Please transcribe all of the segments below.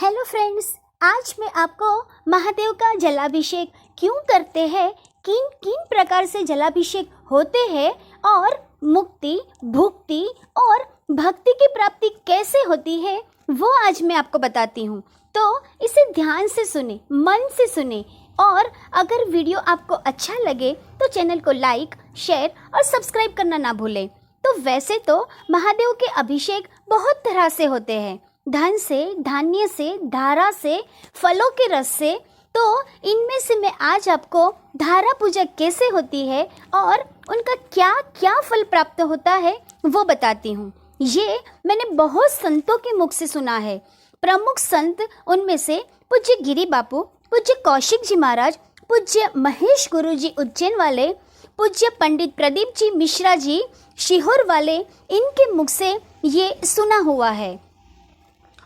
Hello friends, आज मैं आपको महादेव का जलाभिषेक क्यों करते हैं, किन किन प्रकार से जलाभिषेक होते हैं और मुक्ति, भुक्ति और भक्ति की प्राप्ति कैसे होती है वो आज मैं आपको बताती हूँ। तो इसे ध्यान से सुने, मन से सुने और अगर वीडियो आपको अच्छा लगे तो चैनल को लाइक, शेयर और सब्सक्राइब करना ना भूलें। तो वैसे तो महादेव के अभिषेक बहुत तरह से होते हैं, धन से, धान्य से, धारा से, फलों के रस से। तो इनमें से मैं आज आपको धारा पूजा कैसे होती है और उनका क्या क्या फल प्राप्त होता है वो बताती हूँ। ये मैंने बहुत संतों के मुख से सुना है। प्रमुख संत उनमें से पूज्य गिरी बापू, पूज्य कौशिक जी महाराज, पूज्य महेश गुरु जी उज्जैन वाले, पूज्य पंडित प्रदीप जी मिश्रा जी शिहोर वाले, इनके मुख से ये सुना हुआ है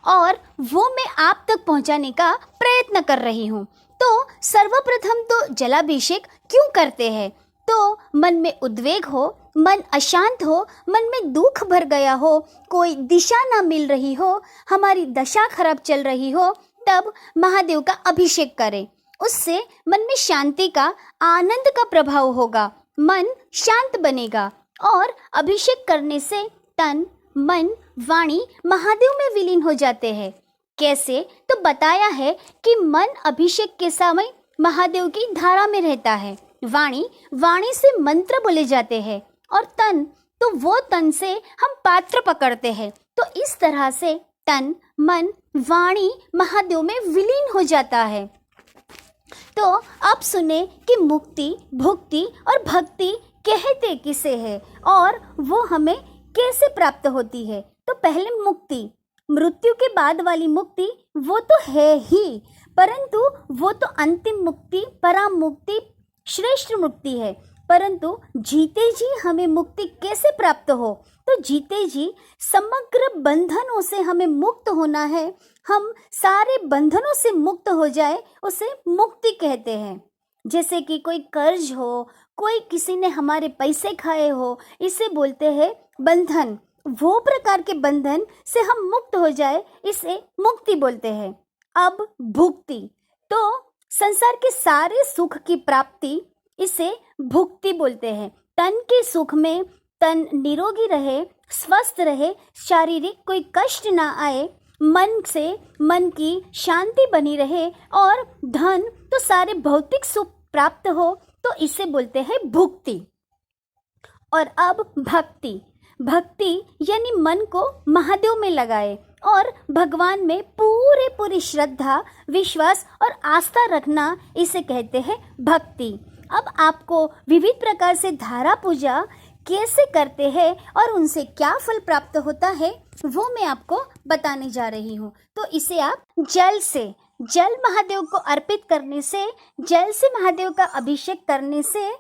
और वो मैं आप तक पहुंचाने का प्रयत्न कर रही हूँ। तो सर्वप्रथम तो जलाभिषेक क्यों करते हैं? तो मन में उद्वेग हो, मन अशांत हो, मन में दुख भर गया हो, कोई दिशा ना मिल रही हो, हमारी दशा खराब चल रही हो, तब महादेव का अभिषेक करें। उससे मन में शांति का, आनंद का प्रभाव होगा, मन शांत बनेगा और अभिषेक करने से तन, मन, वाणी महादेव में विलीन हो जाते हैं। कैसे? तो बताया है कि मन अभिषेक के समय महादेव की धारा में रहता है, वाणी से मंत्र बोले जाते हैं और तन, तो वो तन से हम पात्र पकड़ते हैं। तो इस तरह से तन, मन, वाणी महादेव में विलीन हो जाता है। तो आप सुने कि मुक्ति, भुक्ति और भक्ति कहते किसे है और वो हमें कैसे प्राप्त होती है। तो पहले मुक्ति, मृत्यु के बाद वाली मुक्ति वो तो है ही, परंतु वो तो अंतिम मुक्ति, परम मुक्ति, श्रेष्ठ मुक्ति है। परंतु जीते जी हमें मुक्ति कैसे प्राप्त हो? तो जीते जी समग्र बंधनों से हमें मुक्त होना है। हम सारे बंधनों से मुक्त हो जाए उसे मुक्ति कहते हैं। जैसे कि कोई कर्ज हो, कोई किसी ने हमारे पैसे खाए हो, इसे बोलते हैं बंधन। वो प्रकार के बंधन से हम मुक्त हो जाए इसे मुक्ति बोलते हैं। अब भुक्ति, तो संसार के सारे सुख की प्राप्ति, इसे भुक्ति बोलते हैं। तन के सुख में तन निरोगी रहे, स्वस्थ रहे, शारीरिक कोई कष्ट ना आए, मन से मन की शांति बनी रहे और धन तो सारे भौतिक सुख प्राप्त हो, तो इसे बोलते हैं भुक्ति। और अब भक्ति, भक्ति यानी मन को महादेव में लगाए और भगवान में पूरी श्रद्धा, विश्वास और आस्था रखना, इसे कहते हैं भक्ति। अब आपको विविध प्रकार से धारा पूजा कैसे करते हैं और उनसे क्या फल प्राप्त होता है वो मैं आपको बताने जा रही हूँ। तो इसे आप जल महादेव को अर्पित करने से, जल से महादेव का अभिषेक करने से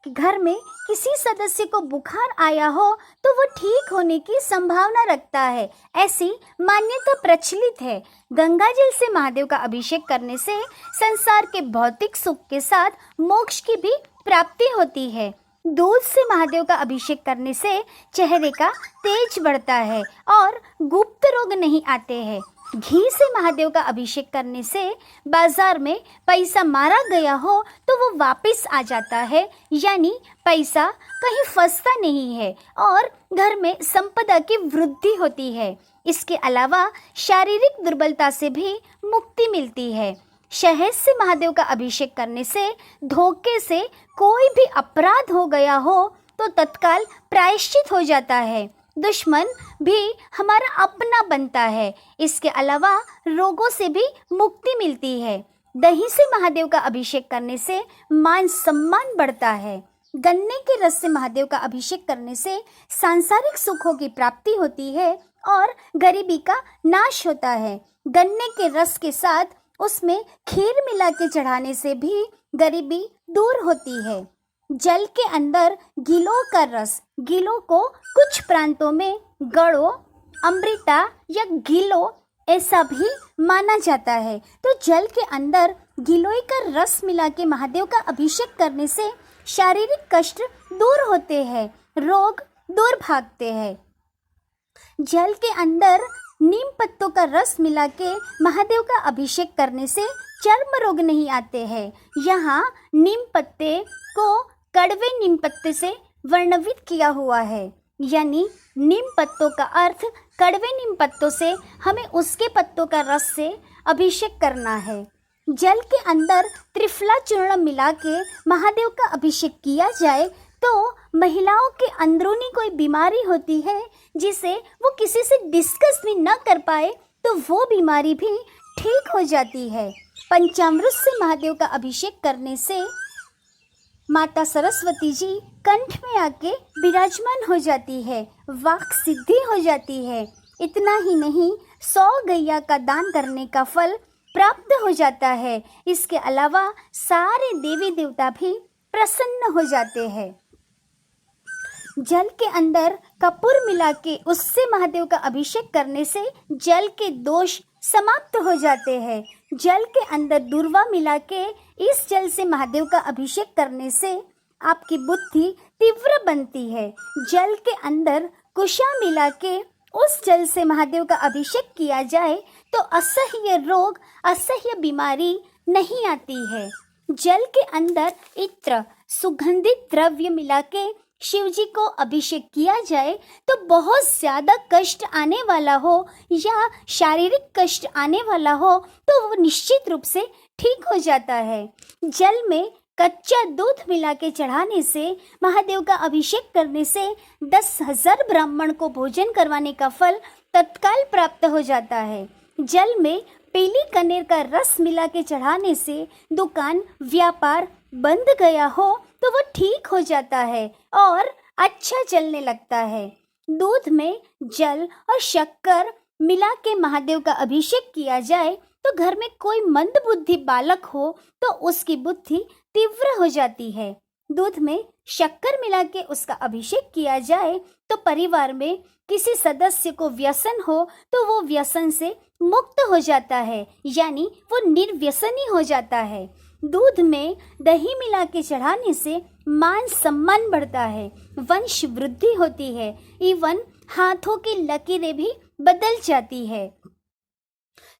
घर में किसी सदस्य को बुखार आया हो तो वो ठीक होने की संभावना रखता है, ऐसी मान्यता प्रचलित है। गंगा जल से महादेव का अभिषेक करने से संसार के भौतिक सुख के साथ मोक्ष की भी प्राप्ति होती है। दूध से महादेव का अभिषेक करने से चेहरे का तेज बढ़ता है और गुप्त रोग नहीं आते हैं। घी से महादेव का अभिषेक करने से बाजार में पैसा मारा गया हो तो वो वापस आ जाता है, यानी पैसा कहीं फंसता नहीं है और घर में संपदा की वृद्धि होती है। इसके अलावा शारीरिक दुर्बलता से भी मुक्ति मिलती है। शहद से महादेव का अभिषेक करने से धोखे से कोई भी अपराध हो गया हो तो तत्काल प्रायश्चित हो जाता है, दुश्मन भी हमारा अपना बनता है। इसके अलावा रोगों से भी मुक्ति मिलती है। दही से महादेव का अभिषेक करने से मान सम्मान बढ़ता है। गन्ने के रस से महादेव का अभिषेक करने से सांसारिक सुखों की प्राप्ति होती है और गरीबी का नाश होता है। गन्ने के रस के साथ उसमें खीर मिला के चढ़ाने से भी गरीबी दूर होती है। जल के अंदर गिलों का रस, गिलों को कुछ प्रांतों में गड़ो, अमृता या गिलो ऐसा भी माना जाता है। तो जल के अंदर गिलोय का रस मिला के महादेव का अभिषेक करने से शारीरिक कष्ट दूर होते हैं, रोग दूर भागते हैं। जल के अंदर नीम पत्तों का रस मिला के महादेव का अभिषेक करने से चर्म रोग नहीं आते हैं। यहाँ नीम पत्ते को कड़वे नीम पत्ते से वर्णित किया हुआ है, यानी नीम पत्तों का अर्थ कड़वे नीम पत्तों से हमें उसके पत्तों का रस से अभिषेक करना है। जल के अंदर त्रिफला चूर्ण मिला के महादेव का अभिषेक किया जाए तो महिलाओं के अंदरूनी कोई बीमारी होती है जिसे वो किसी से डिस्कस भी न कर पाए तो वो बीमारी भी ठीक हो जाती है। पंचामृत से महादेव का अभिषेक करने से माता सरस्वती जी कंठ में आके विराजमान हो जाती है, वाक सिद्धि हो जाती है। इतना ही नहीं, 100 गैया का दान करने का फल प्राप्त हो जाता है। इसके अलावा सारे देवी देवता भी प्रसन्न हो जाते हैं। जल के अंदर कपूर मिला के उससे महादेव का अभिषेक करने से जल के दोष समाप्त हो जाते हैं। जल के अंदर दूर्वा मिला के इस जल से महादेव का अभिषेक करने से आपकी बुद्धि तीव्र बनती है। जल के अंदर कुशा मिला के उस जल से महादेव का अभिषेक किया जाए तो असह्य रोग, असह्य बीमारी नहीं आती है। जल के अंदर इत्र, सुगंधित द्रव्य मिला के शिव जी को अभिषेक किया जाए तो बहुत ज़्यादा कष्ट आने वाला हो या शारीरिक कष्ट आने वाला हो तो वो निश्चित रूप से ठीक हो जाता है। जल में कच्चा दूध मिला के चढ़ाने से, महादेव का अभिषेक करने से 10,000 ब्राह्मण को भोजन करवाने का फल तत्काल प्राप्त हो जाता है। जल में पीली कनेर का रस मिला के चढ़ाने से दुकान व्यापार बंद गया हो तो वो ठीक हो जाता है और अच्छा चलने लगता है। दूध में जल और शक्कर मिला के महादेव का अभिषेक किया जाए तो घर में कोई मंदबुद्धि बालक हो तो उसकी बुद्धि तीव्र हो जाती है। दूध में शक्कर मिला के उसका अभिषेक किया जाए तो परिवार में किसी सदस्य को व्यसन हो तो वो व्यसन से मुक्त हो जाता है, यानी वो निर्व्यसनी हो जाता है। दूध में दही मिला के चढ़ाने से मान सम्मान बढ़ता है, वंश वृद्धि होती है, इवन हाथों की लकीरें भी बदल जाती है।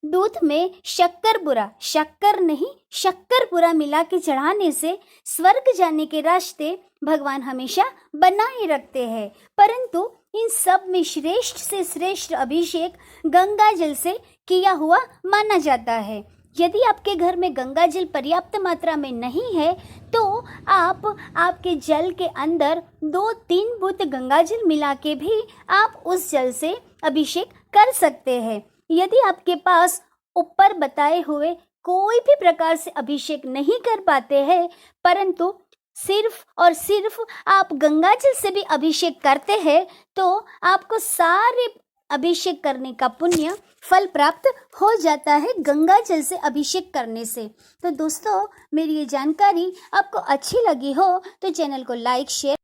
दूध में शक्कर नहीं शक्करपुरा मिला के चढ़ाने से स्वर्ग जाने के रास्ते भगवान हमेशा बनाए रखते हैं। परंतु इन सब में श्रेष्ठ से श्रेष्ठ अभिषेक गंगा जल से किया हुआ माना जाता है। यदि आपके घर में गंगा जल पर्याप्त मात्रा में नहीं है तो आप आपके जल के अंदर 2-3 बूंद गंगा जल मिला के भी आप उस जल से अभिषेक कर सकते हैं। यदि आपके पास ऊपर बताए हुए कोई भी प्रकार से अभिषेक नहीं कर पाते हैं परंतु सिर्फ और सिर्फ आप गंगा जल से भी अभिषेक करते हैं तो आपको सारे अभिषेक करने का पुण्य फल प्राप्त हो जाता है गंगा जल से अभिषेक करने से। तो दोस्तों, मेरी ये जानकारी आपको अच्छी लगी हो तो चैनल को लाइक शेयर